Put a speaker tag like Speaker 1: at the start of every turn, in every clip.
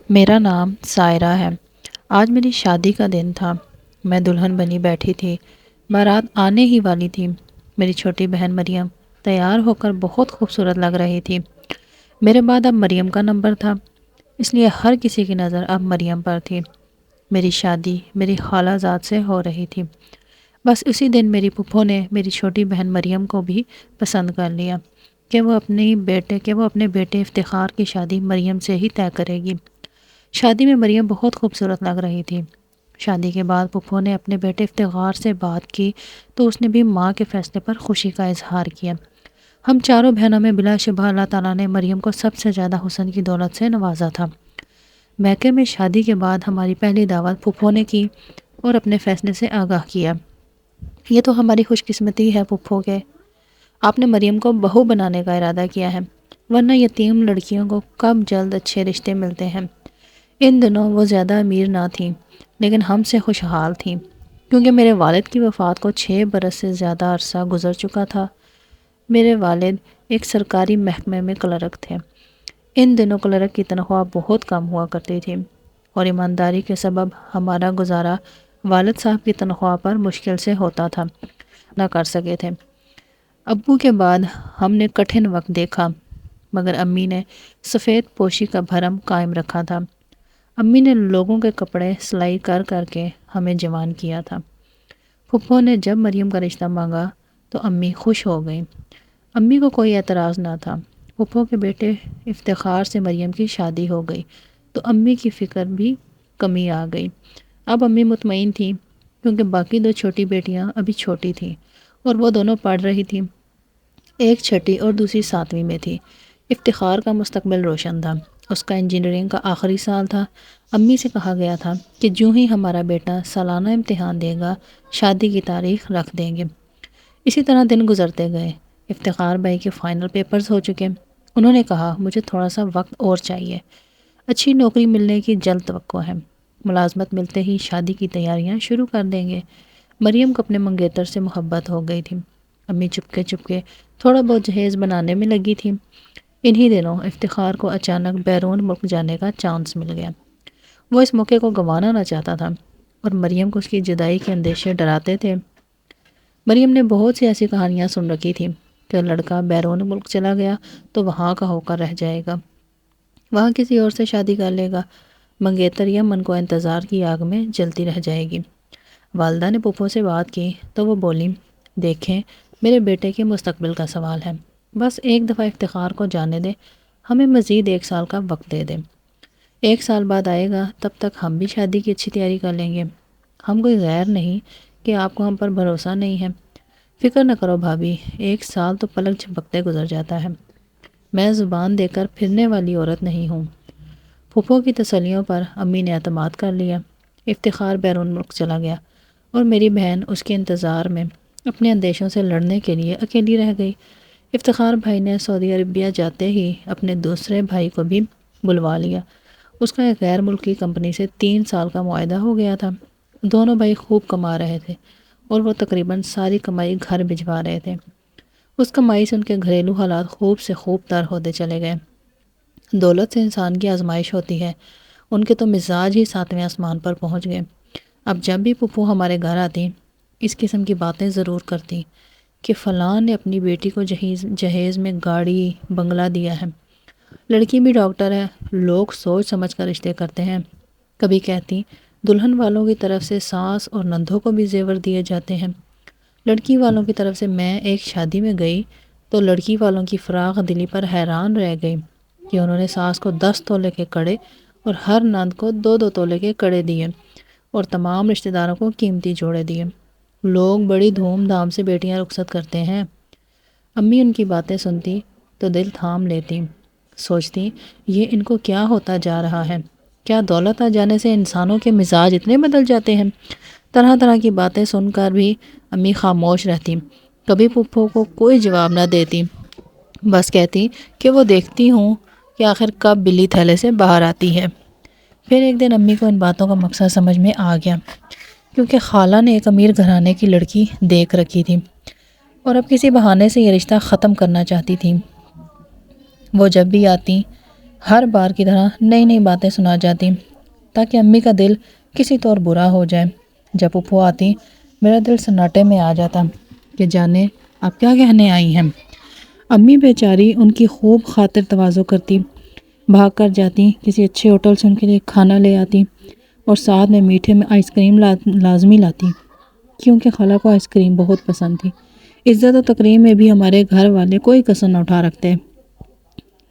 Speaker 1: میرا نام سائرہ ہے۔ آج میری شادی کا دن تھا۔ میں دلہن بنی بیٹھی تھی۔ بارات آنے ہی والی تھی۔ میری چھوٹی بہن مریم تیار ہو کر بہت خوبصورت لگ رہی تھی۔ میرے بعد اب مریم کا نمبر تھا، اس لیے ہر کسی کی نظر اب مریم پر تھی۔ میری شادی میری خالہ زاد سے ہو رہی تھی۔ بس اسی دن میری پھپھو نے میری چھوٹی بہن مریم کو بھی پسند کر لیا کہ وہ اپنے بیٹے افتخار کی شادی مریم سے ہی طے کرے گی۔ شادی میں مریم بہت خوبصورت لگ رہی تھی۔ شادی کے بعد پھپھو نے اپنے بیٹے افتخار سے بات کی تو اس نے بھی ماں کے فیصلے پر خوشی کا اظہار کیا۔ ہم چاروں بہنوں میں بلا شبہ اللہ تعالیٰ نے مریم کو سب سے زیادہ حسن کی دولت سے نوازا تھا۔ میکے میں شادی کے بعد ہماری پہلی دعوت پھپھو نے کی اور اپنے فیصلے سے آگاہ کیا۔ یہ تو ہماری خوش قسمتی ہے پھپھو کے، آپ نے مریم کو بہو بنانے کا ارادہ کیا ہے، ورنہ یتیم لڑکیوں کو کب جلد اچھے رشتے ملتے ہیں۔ ان دنوں وہ زیادہ امیر نہ تھیں، لیکن ہم سے خوشحال تھیں، کیونکہ میرے والد کی وفات کو 6 برس سے زیادہ عرصہ گزر چکا تھا۔ میرے والد ایک سرکاری محکمے میں کلرک تھے۔ ان دنوں کلرک کی تنخواہ بہت کم ہوا کرتی تھی اور ایمانداری کے سبب ہمارا گزارا والد صاحب کی تنخواہ پر مشکل سے ہوتا تھا، نہ کر سکے تھے۔ ابو کے بعد ہم نے کٹھن وقت دیکھا، مگر امی نے سفید پوشی کا بھرم قائم رکھا تھا۔ امی نے لوگوں کے کپڑے سلائی کر کر کے ہمیں جوان کیا تھا۔ پھپھو نے جب مریم کا رشتہ مانگا تو امی خوش ہو گئیں۔ امی کو کوئی اعتراض نہ تھا۔ پھپھو کے بیٹے افتخار سے مریم کی شادی ہو گئی تو امی کی فکر بھی کمی آ گئی۔ اب امی مطمئن تھیں، کیونکہ باقی 2 چھوٹی بیٹیاں ابھی چھوٹی تھیں اور وہ دونوں پڑھ رہی تھیں۔ ایک 6ٹھی اور دوسری 7ویں میں تھی۔ افتخار کا مستقبل روشن تھا۔ اس کا انجینئرنگ کا آخری سال تھا۔ امی سے کہا گیا تھا کہ جو ہی ہمارا بیٹا سالانہ امتحان دے گا، شادی کی تاریخ رکھ دیں گے۔ اسی طرح دن گزرتے گئے۔ افتخار بھائی کے فائنل پیپرز ہو چکے۔ انہوں نے کہا مجھے تھوڑا سا وقت اور چاہیے، اچھی نوکری ملنے کی جلد توقع ہے، ملازمت ملتے ہی شادی کی تیاریاں شروع کر دیں گے۔ مریم کو اپنے منگیتر سے محبت ہو گئی تھی۔ امی چپکے چپکے تھوڑا بہت جہیز بنانے میں لگی تھی۔ انہی دنوں افتخار کو اچانک بیرون ملک جانے کا چانس مل گیا۔ وہ اس موقع کو گنوانا نہ چاہتا تھا اور مریم کو اس کی جدائی کے اندیشے ڈراتے تھے۔ مریم نے بہت سی ایسی کہانیاں سن رکھی تھیں کہ لڑکا بیرون ملک چلا گیا تو وہاں کا ہو کر رہ جائے گا، وہاں کسی اور سے شادی کر لے گا، منگیتر یمن کو انتظار کی آگ میں جلتی رہ جائے گی۔ والدہ نے پھپھو سے بات کی تو وہ بولی دیکھیں میرے بیٹے کے مستقبل کا سوال ہے، بس ایک دفعہ افتخار کو جانے دیں، ہمیں مزید 1 سال کا وقت دے دیں۔ 1 سال بعد آئے گا، تب تک ہم بھی شادی کی اچھی تیاری کر لیں گے۔ ہم کوئی غیر نہیں کہ آپ کو ہم پر بھروسہ نہیں ہے۔ فکر نہ کرو بھابھی، 1 سال تو پلک جھپکتے گزر جاتا ہے۔ میں زبان دے کر پھرنے والی عورت نہیں ہوں۔ پھپھو کی تسلیوں پر امی نے اعتماد کر لیا۔ افتخار بیرون ملک چلا گیا اور میری بہن اس کے انتظار میں اپنے اندیشوں سے لڑنے کے لیے اکیلی رہ گئی۔ افتخار بھائی نے سعودی عربیہ جاتے ہی اپنے دوسرے بھائی کو بھی بلوا لیا۔ اس کا ایک غیر ملکی کمپنی سے 3 سال کا معاہدہ ہو گیا تھا۔ دونوں بھائی خوب کما رہے تھے اور وہ تقریباً ساری کمائی گھر بھجوا رہے تھے۔ اس کمائی سے ان کے گھریلو حالات خوب سے خوب تر ہوتے چلے گئے۔ دولت سے انسان کی آزمائش ہوتی ہے۔ ان کے تو مزاج ہی 7ویں آسمان پر پہنچ گئے۔ اب جب بھی پھپھو ہمارے گھر آتی، اس قسم کی باتیں ضرور کرتی کہ فلاں نے اپنی بیٹی کو جہیز میں گاڑی بنگلہ دیا ہے، لڑکی بھی ڈاکٹر ہے، لوگ سوچ سمجھ کر رشتے کرتے ہیں۔ کبھی کہتی دلہن والوں کی طرف سے ساس اور نندھوں کو بھی زیور دیے جاتے ہیں۔ لڑکی والوں کی طرف سے میں ایک شادی میں گئی تو لڑکی والوں کی فراخ دلی پر حیران رہ گئی کہ انہوں نے ساس کو 10 تولے کے کڑے اور ہر نند کو 2-2 تولے کے کڑے دیے اور تمام رشتہ داروں کو قیمتی جوڑے دیے۔ لوگ بڑی دھوم دھام سے بیٹیاں رخصت کرتے ہیں۔ امی ان کی باتیں سنتی تو دل تھام لیتی، سوچتی یہ ان کو کیا ہوتا جا رہا ہے، کیا دولت آ جانے سے انسانوں کے مزاج اتنے بدل جاتے ہیں۔ طرح طرح کی باتیں سن کر بھی امی خاموش رہتی، کبھی پھپھو کو کوئی جواب نہ دیتی، بس کہتی کہ وہ دیکھتی ہوں کہ آخر کب بلی تھیلے سے باہر آتی ہے۔ پھر ایک دن امی کو ان باتوں کا مقصد سمجھ میں آ گیا، کیونکہ خالہ نے ایک امیر گھرانے کی لڑکی دیکھ رکھی تھی اور اب کسی بہانے سے یہ رشتہ ختم کرنا چاہتی تھی۔ وہ جب بھی آتی ہر بار کی طرح نئی نئی باتیں سنا جاتی تاکہ امی کا دل کسی طور برا ہو جائے۔ جب پھپھو آتی میرا دل سناٹے میں آ جاتا کہ جانے آپ کیا کہنے آئی ہیں۔ امی بیچاری ان کی خوب خاطر تواضع کرتی، بھاگ کر جاتی، کسی اچھے ہوٹل سے ان کے لیے کھانا لے آتی اور ساتھ میں میٹھے میں آئس کریم لازمی لاتی، کیونکہ خالہ کو آئس کریم بہت پسند تھی۔ عزت و تکریم میں بھی ہمارے گھر والے کوئی کسر نہ اٹھا رکھتے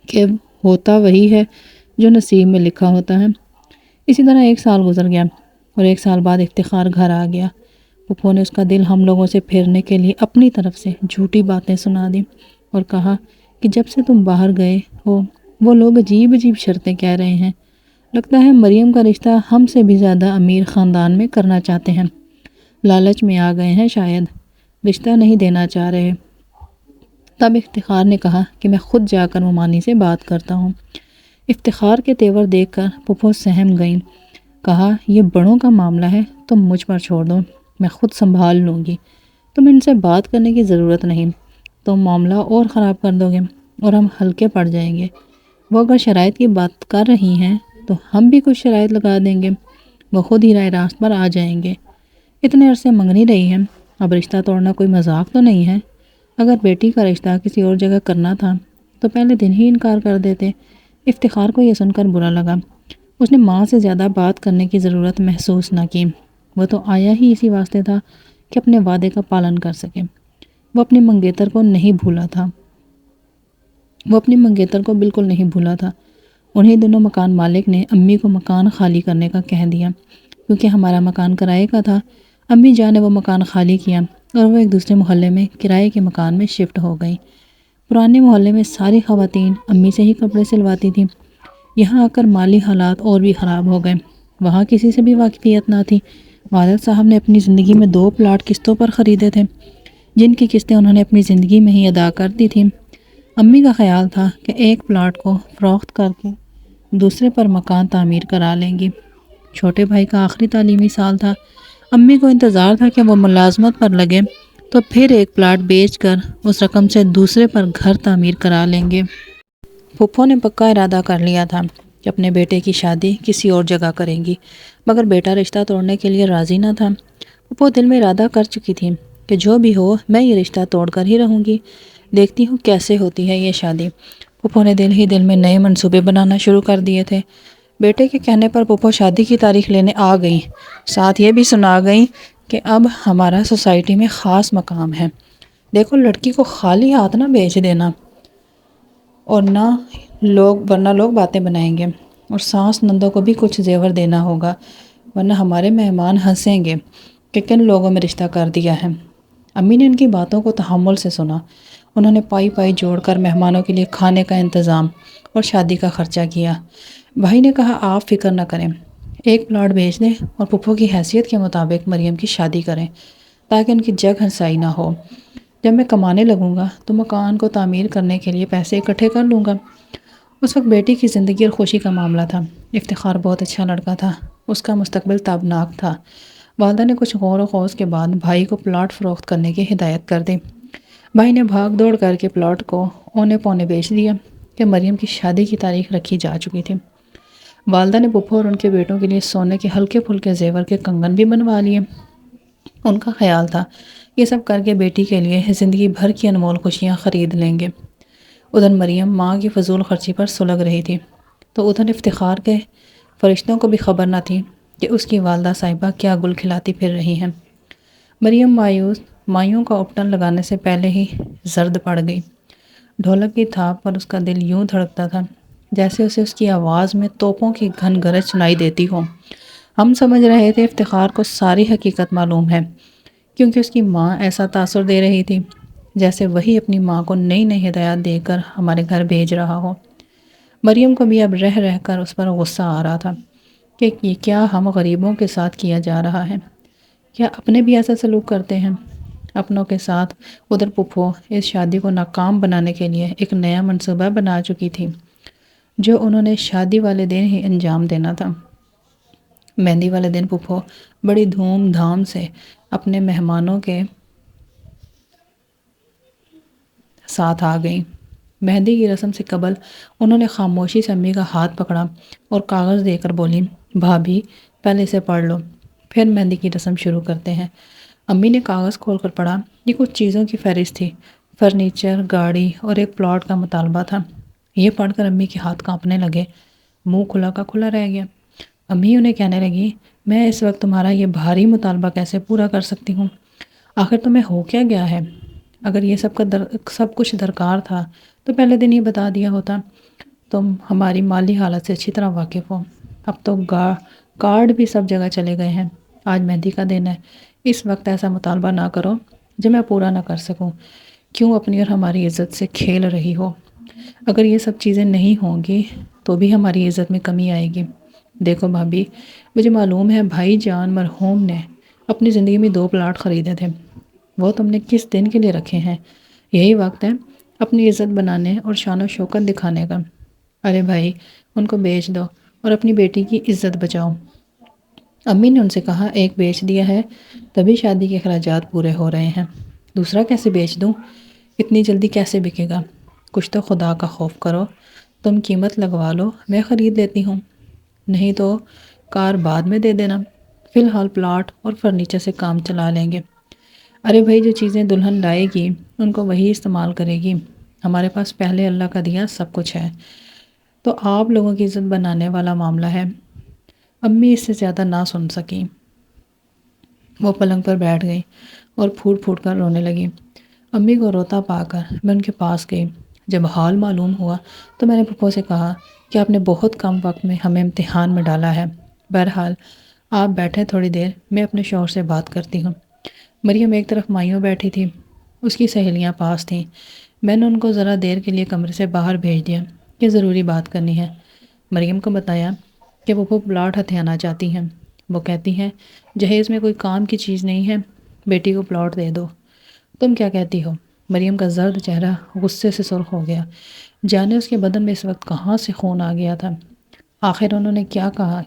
Speaker 1: کہ ہوتا وہی ہے جو نصیب میں لکھا ہوتا ہے۔ اسی طرح ایک سال گزر گیا اور ایک سال بعد افتخار گھر آ گیا۔ پھپھو نے اس کا دل ہم لوگوں سے پھیرنے کے لیے اپنی طرف سے جھوٹی باتیں سنا دی اور کہا کہ جب سے تم باہر گئے ہو وہ لوگ عجیب عجیب شرطیں کہہ رہے ہیں، لگتا ہے مریم کا رشتہ ہم سے بھی زیادہ امیر خاندان میں کرنا چاہتے ہیں، لالچ میں آ گئے ہیں، شاید رشتہ نہیں دینا چاہ رہے۔ تب افتخار نے کہا کہ میں خود جا کر ممانی سے بات کرتا ہوں۔ افتخار کے تیور دیکھ کر پھپھو سہم گئیں، کہا یہ بڑوں کا معاملہ ہے، تم مجھ پر چھوڑ دو، میں خود سنبھال لوں گی، تم ان سے بات کرنے کی ضرورت نہیں، تم معاملہ اور خراب کر دو گے اور ہم ہلکے پڑ جائیں گے۔ وہ اگر شرائط کی بات کر رہی ہیں تو ہم بھی کچھ شرائط لگا دیں گے، وہ خود ہی راہ راست پر آ جائیں گے۔ اتنے عرصے منگنی رہی ہیں، اب رشتہ توڑنا کوئی مذاق تو نہیں ہے؟ اگر بیٹی کا رشتہ کسی اور جگہ کرنا تھا تو پہلے دن ہی انکار کر دیتے۔ افتخار کو یہ سن کر برا لگا، اس نے ماں سے زیادہ بات کرنے کی ضرورت محسوس نہ کی، وہ تو آیا ہی اسی واسطے تھا کہ اپنے وعدے کا پالن کر سکے۔ وہ اپنی منگیتر کو بالکل نہیں بھولا تھا۔ انہی دنوں مکان مالک نے امی کو مکان خالی کرنے کا کہہ دیا، کیونکہ ہمارا مکان کرائے کا تھا۔ امی جان نے وہ مکان خالی کیا اور وہ ایک دوسرے محلے میں کرائے کے مکان میں شفٹ ہو گئی۔ پرانے محلے میں ساری خواتین امی سے ہی کپڑے سلواتی تھیں، یہاں آ کر مالی حالات اور بھی خراب ہو گئے، وہاں کسی سے بھی واقفیت نہ تھی۔ والد صاحب نے اپنی زندگی میں 2 پلاٹ قسطوں پر خریدے تھے، جن کی قسطیں انہوں نے اپنی زندگی میں ہی ادا کر دی تھیں۔ امی کا خیال تھا کہ ایک پلاٹ کو فروخت کر کے دوسرے پر مکان تعمیر کرا لیں گی۔ چھوٹے بھائی کا آخری تعلیمی سال تھا، امی کو انتظار تھا کہ وہ ملازمت پر لگے تو پھر ایک پلاٹ بیچ کر اس رقم سے دوسرے پر گھر تعمیر کرا لیں گے۔ پھپھو نے پکا ارادہ کر لیا تھا کہ اپنے بیٹے کی شادی کسی اور جگہ کریں گی، مگر بیٹا رشتہ توڑنے کے لیے راضی نہ تھا۔ پھپھو دل میں ارادہ کر چکی تھی کہ جو بھی ہو میں یہ رشتہ توڑ کر ہی رہوں گی، دیکھتی ہوں کیسے ہوتی ہے یہ شادی۔ پھپھو نے دل ہی دل میں نئے منصوبے بنانا شروع کر دیے تھے۔ بیٹے کے کہنے پر پھپھو شادی کی تاریخ لینے آ گئیں، ساتھ یہ بھی سنا گئیں کہ اب ہمارا سوسائٹی میں خاص مقام ہے، دیکھو لڑکی کو خالی ہاتھ نہ بیچ دینا، اور ورنہ لوگ باتیں بنائیں گے، اور ساس نندوں کو بھی کچھ زیور دینا ہوگا، ورنہ ہمارے مہمان ہنسیں گے کہ کن لوگوں میں رشتہ کر دیا ہے۔ امی نے ان کی باتوں کو تحمل سے سنا، انہوں نے پائی پائی جوڑ کر مہمانوں کے لیے کھانے کا انتظام اور شادی کا خرچہ کیا۔ بھائی نے کہا آپ فکر نہ کریں، ایک پلاٹ بیچ دیں اور پھپھو کی حیثیت کے مطابق مریم کی شادی کریں تاکہ ان کی جگ ہنسائی نہ ہو۔ جب میں کمانے لگوں گا تو مکان کو تعمیر کرنے کے لیے پیسے اکٹھے کر لوں گا۔ اس وقت بیٹی کی زندگی اور خوشی کا معاملہ تھا۔ افتخار بہت اچھا لڑکا تھا، اس کا مستقبل تابناک تھا۔ والدہ نے کچھ غور و خوض کے بعد بھائی کو پلاٹ فروخت کرنے کی ہدایت کر دی۔ بھائی نے بھاگ دوڑ کر کے پلاٹ کو اونے پونے بیچ دیا کہ مریم کی شادی کی تاریخ رکھی جا چکی تھی۔ والدہ نے پھپھو اور ان کے بیٹوں کے لیے سونے کے ہلکے پھلکے زیور کے کنگن بھی بنوا لیے۔ ان کا خیال تھا یہ سب کر کے بیٹی کے لیے زندگی بھر کی انمول خوشیاں خرید لیں گے۔ ادھر مریم ماں کی فضول خرچی پر سلگ رہی تھی تو ادھر افتخار کے فرشتوں کو بھی خبر نہ تھی کہ اس کی والدہ صاحبہ کیا گل کھلاتی پھر رہی ہیں۔ مریم مایوں کا اپٹن لگانے سے پہلے ہی زرد پڑ گئی۔ ڈھولک کی تھاپ پر اس کا دل یوں دھڑکتا تھا جیسے اسے اس کی آواز میں توپوں کی گھن گرج سنائی دیتی ہو۔ ہم سمجھ رہے تھے افتخار کو ساری حقیقت معلوم ہے، کیونکہ اس کی ماں ایسا تاثر دے رہی تھی جیسے وہی اپنی ماں کو نئی نئی ہدایات دے کر ہمارے گھر بھیج رہا ہو۔ مریم کو بھی اب رہ رہ کر اس پر غصہ آ رہا تھا کہ یہ کیا ہم غریبوں کے ساتھ کیا جا رہا ہے، کیا اپنے بھی ایسا سلوک کرتے ہیں اپنوں کے ساتھ۔ ادھر پھپھو اس شادی کو ناکام بنانے کے لیے ایک نیا منصوبہ بنا چکی تھی جو انہوں نے شادی والے دن ہی انجام دینا تھا۔ مہندی والے دن پھپھو بڑی دھوم دھام سے اپنے مہمانوں کے ساتھ آ گئیں۔ مہندی کی رسم سے قبل انہوں نے خاموشی سے امی کا ہاتھ پکڑا اور کاغذ دے کر بولی، بھابھی پہلے اسے پڑھ لو، پھر مہندی کی رسم شروع کرتے ہیں۔ امی نے کاغذ کھول کر پڑھا۔ یہ کچھ چیزوں کی فہرست تھی، فرنیچر، گاڑی اور ایک پلاٹ کا مطالبہ تھا۔ یہ پڑھ کر امی کے ہاتھ کانپنے لگے، منہ کھلا کا کھلا رہ گیا۔ امی انہیں کہنے لگی، میں اس وقت تمہارا یہ بھاری مطالبہ کیسے پورا کر سکتی ہوں؟ آخر تمہیں ہو کیا گیا ہے؟ اگر یہ سب کچھ درکار تھا تو پہلے دن ہی بتا دیا ہوتا۔ تم ہماری مالی حالت سے اچھی طرح واقف ہو۔ اب تو کارڈ بھی سب جگہ چلے گئے ہیں۔ آج مہندی کا دن ہے، اس وقت ایسا مطالبہ نہ کرو جو میں پورا نہ کر سکوں۔ کیوں اپنی اور ہماری عزت سے کھیل رہی ہو؟ اگر یہ سب چیزیں نہیں ہوں گی تو بھی ہماری عزت میں کمی آئے گی۔ دیکھو بھابھی، مجھے معلوم ہے بھائی جان مرحوم نے اپنی زندگی میں 2 پلاٹ خریدے تھے، وہ تم نے کس دن کے لیے رکھے ہیں؟ یہی وقت ہے اپنی عزت بنانے اور شان و شوکت دکھانے کا۔ ارے بھائی، ان کو بیچ دو اور اپنی بیٹی کی عزت بچاؤ۔ امی نے ان سے کہا، ایک بیچ دیا ہے تبھی شادی کے اخراجات پورے ہو رہے ہیں، دوسرا کیسے بیچ دوں؟ اتنی جلدی کیسے بکے گا؟ کچھ تو خدا کا خوف کرو، تم قیمت لگوا لو، میں خرید لیتی ہوں، نہیں تو کار بعد میں دے دینا، فی الحال پلاٹ اور فرنیچر سے کام چلا لیں گے۔ ارے بھائی، جو چیزیں دلہن لائے گی ان کو وہی استعمال کرے گی، ہمارے پاس پہلے اللہ کا دیا سب کچھ ہے، تو آپ لوگوں کی عزت بنانے والا معاملہ ہے۔ امی اس سے زیادہ نہ سن سکیں، وہ پلنگ پر بیٹھ گئی اور پھوٹ پھوٹ کر رونے لگی۔ امی کو روتا پا کر میں ان کے پاس گئی۔ جب حال معلوم ہوا تو میں نے پھپھو سے کہا کہ آپ نے بہت کم وقت میں ہمیں امتحان میں ڈالا ہے، بہرحال آپ بیٹھے تھوڑی دیر، میں اپنے شوہر سے بات کرتی ہوں۔ مریم ایک طرف مائیوں بیٹھی تھی، اس کی سہیلیاں پاس تھیں۔ میں نے ان کو ذرا دیر کے لیے کمرے سے باہر بھیج دیا کہ ضروری بات کرنی ہے۔ مریم کو بتایا کہ وہ پلاٹ ہتھیانا چاہتی ہیں۔ وہ کہتی ہیں، جہیز میں کوئی کام کی چیز نہیں ہے، بیٹی کو پلاٹ دے دو۔ تم کیا کہتی ہو؟ مریم کا زرد چہرہ غصے سے سرخ ہو گیا، جانے اس کے بدن میں اس وقت کہاں سے خون آ گیا تھا۔ آخر انہوں نے کیا کہا؟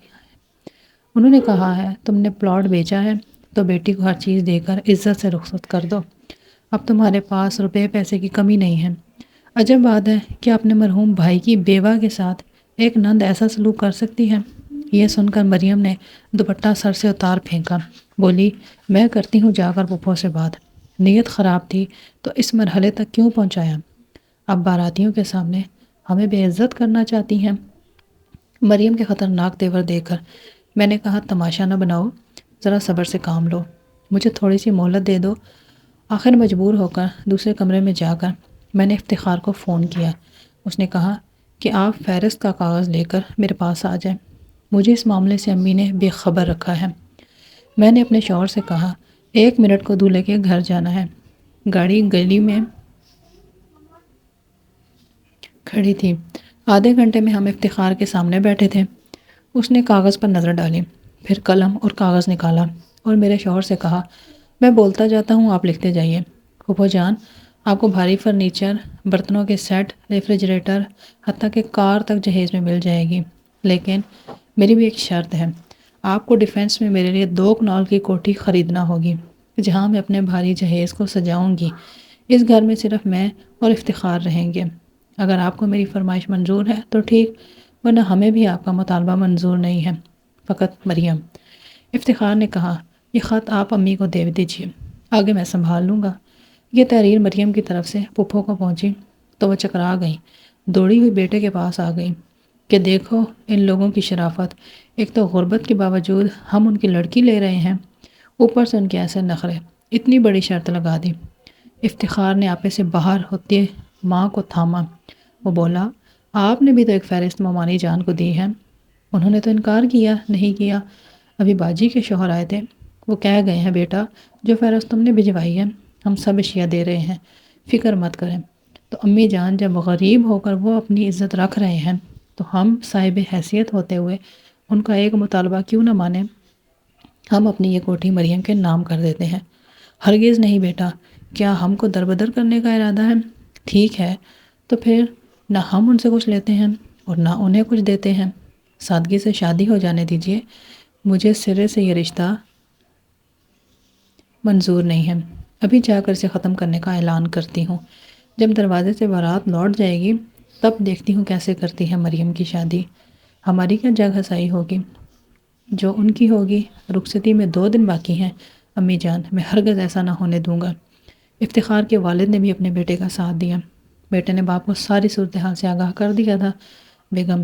Speaker 1: انہوں نے کہا ہے، تم نے پلاٹ بیچا ہے تو بیٹی کو ہر چیز دے کر عزت سے رخصت کر دو، اب تمہارے پاس روپے پیسے کی کمی نہیں ہے۔ عجب بات ہے کہ اپنے مرحوم بھائی کی بیوہ کے ساتھ ایک نند ایسا سلوک کر سکتی ہے۔ یہ سن کر مریم نے دوپٹہ سر سے اتار پھینکا، بولی، میں کرتی ہوں جا کر پھپھو سے بات، نیت خراب تھی تو اس مرحلے تک کیوں پہنچایا؟ اب باراتیوں کے سامنے ہمیں بے عزت کرنا چاہتی ہیں۔ مریم کے خطرناک تیور دیکھ کر میں نے کہا، تماشا نہ بناؤ، ذرا صبر سے کام لو، مجھے تھوڑی سی مہلت دے دو۔ آخر مجبور ہو کر دوسرے کمرے میں جا کر میں نے افتخار کو فون کیا۔ اس نے کہا کہ آپ فہرست کا کاغذ لے کر میرے پاس آ جائیں، مجھے اس معاملے سے امی نے بے خبر رکھا ہے۔ میں نے اپنے شوہر سے کہا، 1 منٹ کو دولہے کے گھر جانا ہے۔ گاڑی گلی میں کھڑی تھی۔ آدھے گھنٹے میں ہم افتخار کے سامنے بیٹھے تھے۔ اس نے کاغذ پر نظر ڈالی، پھر قلم اور کاغذ نکالا اور میرے شوہر سے کہا، میں بولتا جاتا ہوں، آپ لکھتے جائیے۔ پھپھو جان، آپ کو بھاری فرنیچر، برتنوں کے سیٹ، ریفریجریٹر، حتیٰ کہ کار تک جہیز میں مل جائے گی، لیکن میری بھی ایک شرط ہے، آپ کو ڈیفینس میں میرے لیے 2 کنال کی کوٹھی خریدنا ہوگی، جہاں میں اپنے بھاری جہیز کو سجاؤں گی۔ اس گھر میں صرف میں اور افتخار رہیں گے۔ اگر آپ کو میری فرمائش منظور ہے تو ٹھیک، ورنہ ہمیں بھی آپ کا مطالبہ منظور نہیں ہے، فقط مریم۔ افتخار نے کہا، یہ خط آپ امی کو دے دیجیے، آگے میں سنبھال لوں گا۔ یہ تحریر مریم کی طرف سے پھپھو کو پہنچی تو وہ چکرا گئیں، دوڑی ہوئی بیٹے کے پاس آ گئی کہ دیکھو ان لوگوں کی شرافت، ایک تو غربت کے باوجود ہم ان کی لڑکی لے رہے ہیں، اوپر سے ان کے ایسے نخرے، اتنی بڑی شرط لگا دی۔ افتخار نے آپے سے باہر ہوتے ماں کو تھاما۔ وہ بولا، آپ نے بھی تو ایک فہرست ممانی جان کو دی ہے۔ انہوں نے تو انکار کیا نہیں کیا، ابھی باجی کے شوہر آئے تھے، وہ کہہ گئے ہیں، بیٹا جو فہرست تم نے بھجوائی ہے ہم سب اشیاء دے رہے ہیں، فکر مت کریں۔ تو امی جان، جب غریب ہو کر وہ اپنی عزت رکھ رہے ہیں تو ہم صاحب حیثیت ہوتے ہوئے ان کا ایک مطالبہ کیوں نہ مانیں؟ ہم اپنی یہ کوٹھی مریم کے نام کر دیتے ہیں۔ ہرگز نہیں بیٹا، کیا ہم کو دربدر کرنے کا ارادہ ہے؟ ٹھیک ہے، تو پھر نہ ہم ان سے کچھ لیتے ہیں اور نہ انہیں کچھ دیتے ہیں، سادگی سے شادی ہو جانے دیجیے، مجھے سرے سے یہ رشتہ منظور نہیں ہے، ابھی جا کر اسے ختم کرنے کا اعلان کرتی ہوں۔ جب دروازے سے بارات لوٹ جائے گی تب دیکھتی ہوں کیسے کرتی ہے مریم کی شادی۔ ہماری کیا جگ ہسائی ہوگی، جو ان کی ہوگی۔ رخصتی میں 2 دن باقی ہیں امی جان، میں ہرگز ایسا نہ ہونے دوں گا۔ افتخار کے والد نے بھی اپنے بیٹے کا ساتھ دیا۔ بیٹے نے باپ کو ساری صورتحال سے آگاہ کر دیا تھا۔ بیگم،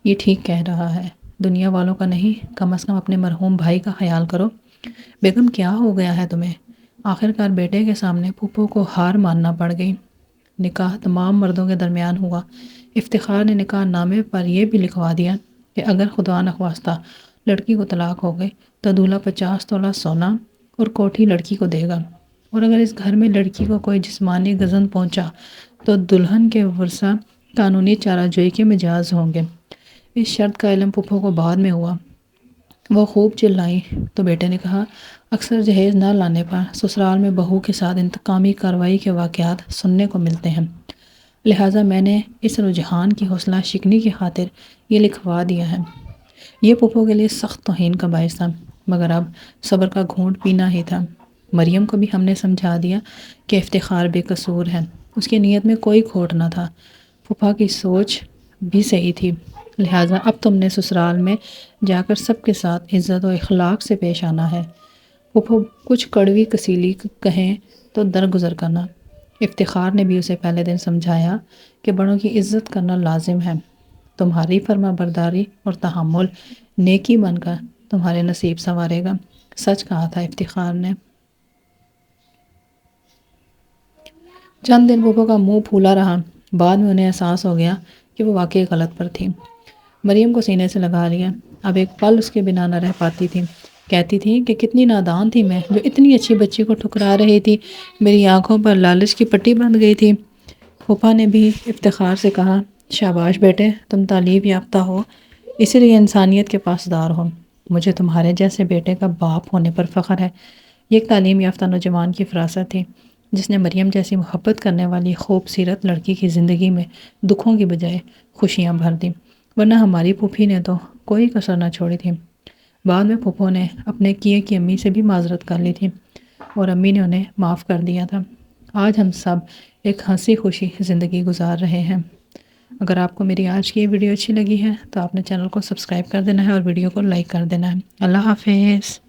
Speaker 1: یہ ٹھیک کہہ رہا ہے، دنیا والوں کا نہیں، کم از کم اپنے مرحوم بھائی کا خیال کرو۔ بیگم، کیا ہو گیا ہے تمہیں؟ آخرکار بیٹے کے سامنے پھپھو کو ہار ماننا پڑ گئی۔ نکاح تمام مردوں کے درمیان ہوا۔ افتخار نے نکاح نامے پر یہ بھی لکھوا دیا کہ اگر خدا نخواستہ لڑکی کو طلاق ہو گئی تو دولہا 50 تولہ سونا اور کوٹھی لڑکی کو دے گا، اور اگر اس گھر میں لڑکی کو کوئی جسمانی غضن پہنچا تو دلہن کے ورثہ قانونی چارہ جوئی کے مجاز ہوں گے۔ اس شرط کا علم پھپھو کو بعد میں ہوا۔ وہ خوب چلائیں تو بیٹے نے کہا، اکثر جہیز نہ لانے پر سسرال میں بہو کے ساتھ انتقامی کارروائی کے واقعات سننے کو ملتے ہیں، لہٰذا میں نے اس رجحان کی حوصلہ شکنی کی خاطر یہ لکھوا دیا ہے۔ یہ پھپھو کے لیے سخت توہین کا باعث تھا، مگر اب صبر کا گھونٹ پینا ہی تھا۔ مریم کو بھی ہم نے سمجھا دیا کہ افتخار بے قصور ہے، اس کی نیت میں کوئی کھوٹ نہ تھا، پھپھا کی سوچ بھی صحیح تھی، لہٰذا اب تم نے سسرال میں جا کر سب کے ساتھ عزت و اخلاق سے پیش آنا ہے۔ پھپھو کچھ کڑوی کسیلی کہیں تو درگزر کرنا۔ افتخار نے بھی اسے پہلے دن سمجھایا کہ بڑوں کی عزت کرنا لازم ہے۔ تمہاری فرما برداری اور تحمل نیکی بن کر تمہارے نصیب سنوارے گا۔ سچ کہا تھا افتخار نے۔ چند دن پھپھو کا منہ پھولا رہا، بعد میں انہیں احساس ہو گیا کہ وہ واقعی غلط پر تھی۔ مریم کو سینے سے لگا لیا، اب ایک پل اس کے بنا نہ رہ پاتی تھی۔ کہتی تھی کہ کتنی نادان تھی میں جو اتنی اچھی بچی کو ٹھکرا رہی تھی، میری آنکھوں پر لالچ کی پٹی بندھ گئی تھی۔ پھوپھا نے بھی افتخار سے کہا، شاباش بیٹے، تم تعلیم یافتہ ہو، اسی لیے انسانیت کے پاسدار ہو۔ مجھے تمہارے جیسے بیٹے کا باپ ہونے پر فخر ہے۔ یہ ایک تعلیم یافتہ نوجوان کی فراست تھی جس نے مریم جیسی محبت کرنے والی خوبصورت لڑکی کی زندگی میں دکھوں کی بجائے خوشیاں بھر دیں، ورنہ ہماری پھوپھی نے تو کوئی کسر نہ چھوڑی تھی۔ بعد میں پھوپھو نے اپنے کیے کی امی سے بھی معذرت کر لی تھی اور امی نے انہیں معاف کر دیا تھا۔ آج ہم سب ایک ہنسی خوشی زندگی گزار رہے ہیں۔ اگر آپ کو میری آج کی یہ ویڈیو اچھی لگی ہے تو آپ نے چینل کو سبسکرائب کر دینا ہے اور ویڈیو کو لائک کر دینا ہے۔ اللہ حافظ۔